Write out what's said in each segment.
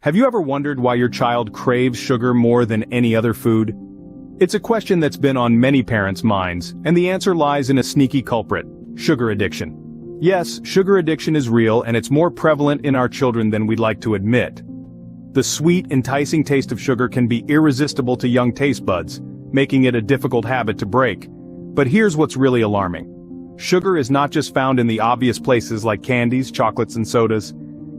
Have you ever wondered why your child craves sugar more than any other food? It's a question that's been on many parents' minds, and the answer lies in a sneaky culprit: sugar addiction. Yes, sugar addiction is real, and it's more prevalent in our children than we'd like to admit. The sweet, enticing taste of sugar can be irresistible to young taste buds, making it a difficult habit to break. But here's what's really alarming. Sugar is not just found in the obvious places like candies, chocolates, and sodas.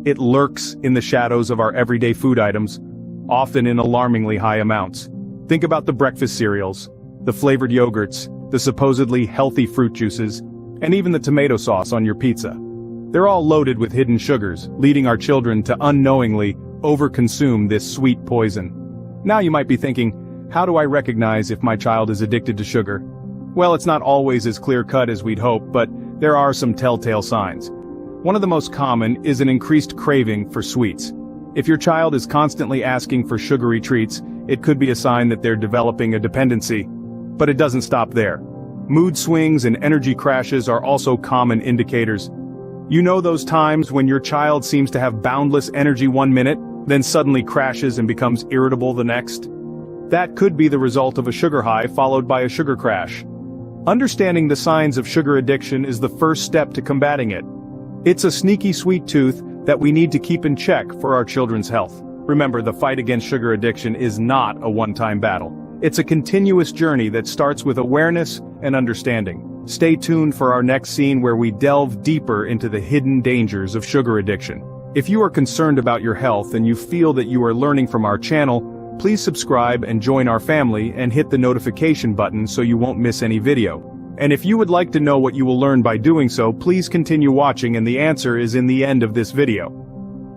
It lurks in the shadows of our everyday food items, often in alarmingly high amounts. Think about the breakfast cereals, the flavored yogurts, the supposedly healthy fruit juices, and even the tomato sauce on your pizza. They're all loaded with hidden sugars, leading our children to unknowingly overconsume this sweet poison. Now you might be thinking, how do I recognize if my child is addicted to sugar? Well, it's not always as clear-cut as we'd hope, but there are some telltale signs. One of the most common is an increased craving for sweets. If your child is constantly asking for sugary treats, it could be a sign that they're developing a dependency. But it doesn't stop there. Mood swings and energy crashes are also common indicators. You know those times when your child seems to have boundless energy one minute, then suddenly crashes and becomes irritable the next? That could be the result of a sugar high followed by a sugar crash. Understanding the signs of sugar addiction is the first step to combating it. It's a sneaky sweet tooth that we need to keep in check for our children's health. Remember, the fight against sugar addiction is not a one-time battle. It's a continuous journey that starts with awareness and understanding. Stay tuned for our next scene where we delve deeper into the hidden dangers of sugar addiction. If you are concerned about your health and you feel that you are learning from our channel, please subscribe and join our family and hit the notification button so you won't miss any video. And if you would like to know what you will learn by doing so, please continue watching, and the answer is in the end of this video.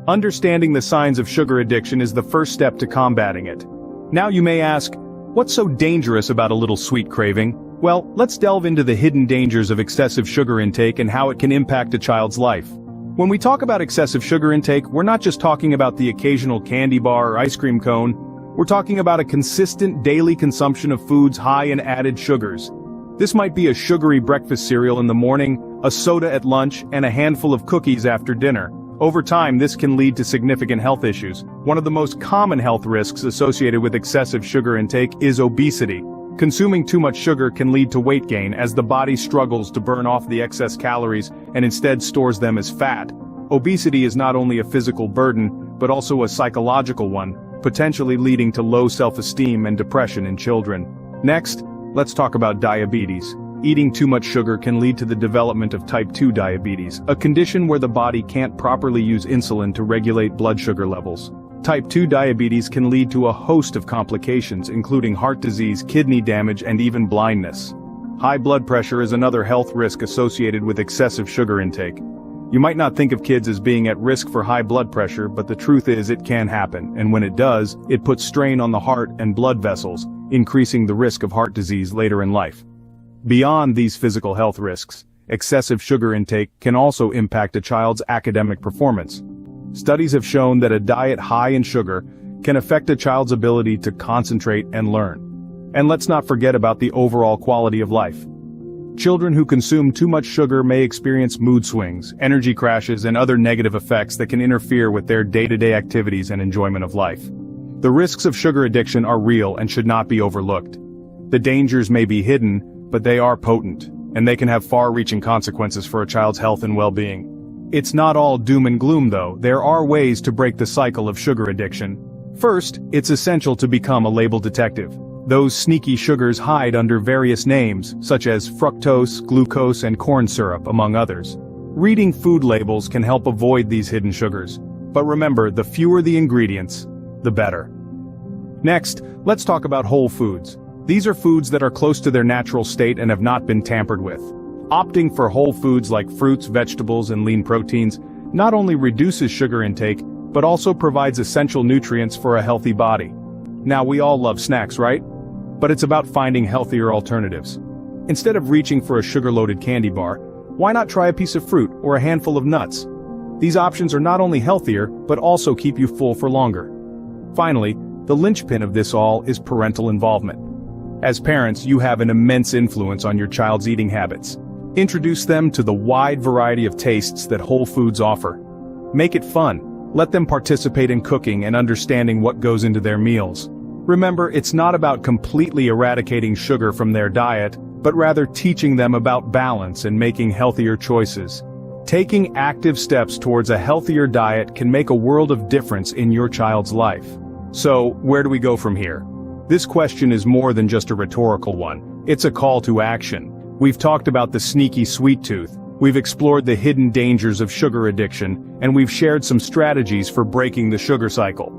Understanding the signs of sugar addiction is the first step to combating it. Now you may ask, what's so dangerous about a little sweet craving? Well, let's delve into the hidden dangers of excessive sugar intake and how it can impact a child's life. When we talk about excessive sugar intake, we're not just talking about the occasional candy bar or ice cream cone. We're talking about a consistent daily consumption of foods high in added sugars. This might be a sugary breakfast cereal in the morning, a soda at lunch, and a handful of cookies after dinner. Over time, this can lead to significant health issues. One of the most common health risks associated with excessive sugar intake is obesity. Consuming too much sugar can lead to weight gain as the body struggles to burn off the excess calories and instead stores them as fat. Obesity is not only a physical burden, but also a psychological one, potentially leading to low self-esteem and depression in children. Next, let's talk about diabetes. Eating too much sugar can lead to the development of type 2 diabetes, a condition where the body can't properly use insulin to regulate blood sugar levels. Type 2 diabetes can lead to a host of complications, including heart disease, kidney damage, and even blindness. High blood pressure is another health risk associated with excessive sugar intake. You might not think of kids as being at risk for high blood pressure, but the truth is it can happen, and when it does, it puts strain on the heart and blood vessels, increasing the risk of heart disease later in life. Beyond these physical health risks, excessive sugar intake can also impact a child's academic performance. Studies have shown that a diet high in sugar can affect a child's ability to concentrate and learn. And let's not forget about the overall quality of life. Children who consume too much sugar may experience mood swings, energy crashes, and other negative effects that can interfere with their day-to-day activities and enjoyment of life. The risks of sugar addiction are real and should not be overlooked. The dangers may be hidden, but they are potent, and they can have far-reaching consequences for a child's health and well-being. It's not all doom and gloom though. There are ways to break the cycle of sugar addiction. First, it's essential to become a label detective. Those sneaky sugars hide under various names, such as fructose, glucose, and corn syrup, among others. Reading food labels can help avoid these hidden sugars. But remember, the fewer the ingredients, the better. Next, let's talk about whole foods. These are foods that are close to their natural state and have not been tampered with. Opting for whole foods like fruits, vegetables, and lean proteins not only reduces sugar intake, but also provides essential nutrients for a healthy body. Now, we all love snacks, right? But it's about finding healthier alternatives. Instead of reaching for a sugar-loaded candy bar, why not try a piece of fruit or a handful of nuts? These options are not only healthier, but also keep you full for longer. Finally, the linchpin of this all is parental involvement. As parents, you have an immense influence on your child's eating habits. Introduce them to the wide variety of tastes that whole foods offer. Make it fun. Let them participate in cooking and understanding what goes into their meals. Remember, it's not about completely eradicating sugar from their diet, but rather teaching them about balance and making healthier choices. Taking active steps towards a healthier diet can make a world of difference in your child's life. So, where do we go from here? This question is more than just a rhetorical one. It's a call to action. We've talked about the sneaky sweet tooth, we've explored the hidden dangers of sugar addiction, and we've shared some strategies for breaking the sugar cycle.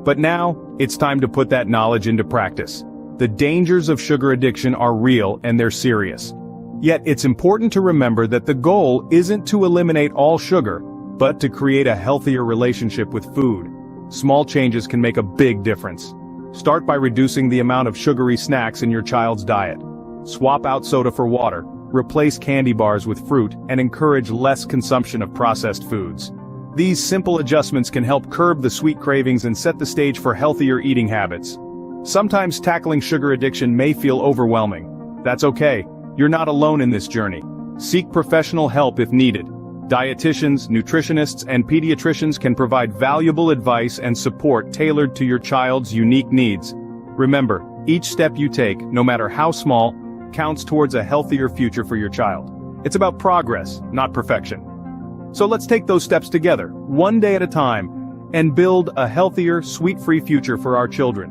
But now, it's time to put that knowledge into practice. The dangers of sugar addiction are real and they're serious. Yet it's important to remember that the goal isn't to eliminate all sugar, but to create a healthier relationship with food. Small changes can make a big difference. Start by reducing the amount of sugary snacks in your child's diet. Swap out soda for water, replace candy bars with fruit, and encourage less consumption of processed foods. These simple adjustments can help curb the sweet cravings and set the stage for healthier eating habits. Sometimes tackling sugar addiction may feel overwhelming. That's okay. You're not alone in this journey. Seek professional help if needed. Dietitians, nutritionists, and pediatricians can provide valuable advice and support tailored to your child's unique needs. Remember, each step you take, no matter how small, counts towards a healthier future for your child. It's about progress, not perfection. So let's take those steps together, one day at a time, and build a healthier, sweet-free future for our children.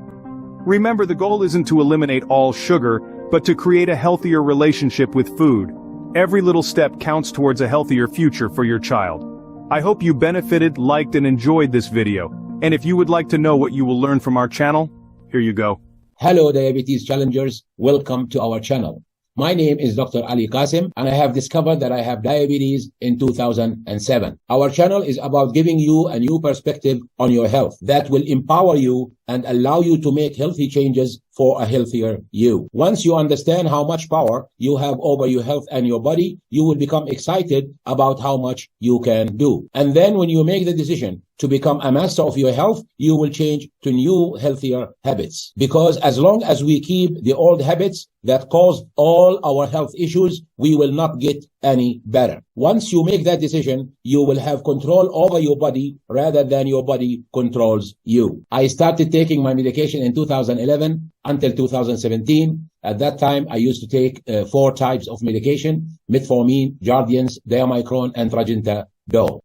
Remember, the goal isn't to eliminate all sugar, but to create a healthier relationship with food. Every little step counts towards a healthier future for your child. I hope you benefited, liked, and enjoyed this video. And if you would like to know what you will learn from our channel, here you go. Hello, diabetes challengers. Welcome to our channel. My name is Dr. Ali Qasim, and I have discovered that I have diabetes in 2007. Our channel is about giving you a new perspective on your health that will empower you and allow you to make healthy changes for a healthier you. Once you understand how much power you have over your health and your body, you will become excited about how much you can do. And then when you make the decision to become a master of your health, you will change to new, healthier habits. Because as long as we keep the old habits that cause all our health issues, we will not get any better. Once you make that decision, you will have control over your body rather than your body controls you. I started taking my medication in 2011 until 2017. At that time, I used to take 4 types of medication: metformin, Jardiance, Diamicron, and Trajenta.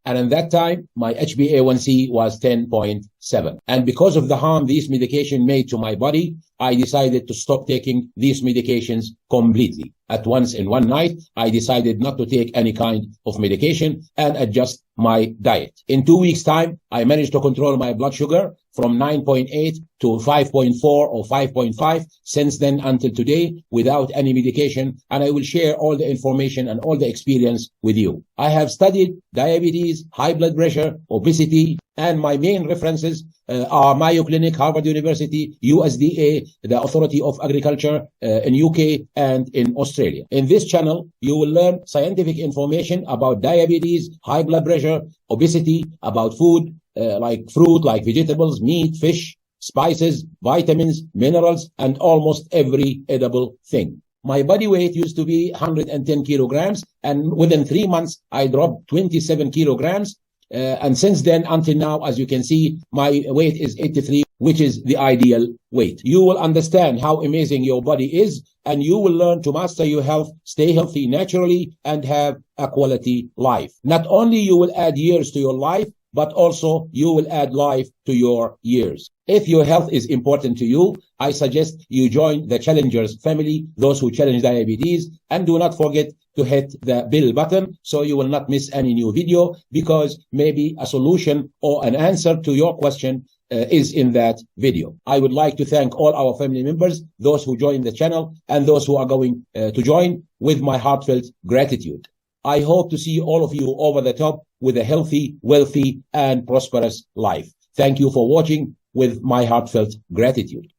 And in that time, my HbA1c was 10.7. And because of the harm these medication made to my body, I decided to stop taking these medications completely. At once in one night, I decided not to take any kind of medication and adjust my diet. In 2 weeks' time, I managed to control my blood sugar from 9.8 to 5.4 or 5.5 since then until today without any medication, and I will share all the information and all the experience with you. I have studied diabetes, high blood pressure, obesity, and my main references are Mayo Clinic, Harvard University, USDA, the Authority of Agriculture in UK and in Australia. In this channel, you will learn scientific information about diabetes, high blood pressure, obesity, about food, like fruit, like vegetables, meat, fish, spices, vitamins, minerals, and almost every edible thing. My body weight used to be 110 kilograms, and within 3 months, I dropped 27 kilograms. And since then until now, as you can see, my weight is 83, which is the ideal weight. You will understand how amazing your body is, and you will learn to master your health, stay healthy naturally, and have a quality life. Not only you will add years to your life, but also you will add life to your years. If your health is important to you, I suggest you join the Challengers family, those who challenge diabetes, and do not forget to hit the bell button so you will not miss any new video, because maybe a solution or an answer to your question is in that video. I would like to thank all our family members, those who joined the channel and those who are going to join, with my heartfelt gratitude. I hope to see all of you over the top with a healthy, wealthy, and prosperous life. Thank you for watching with my heartfelt gratitude.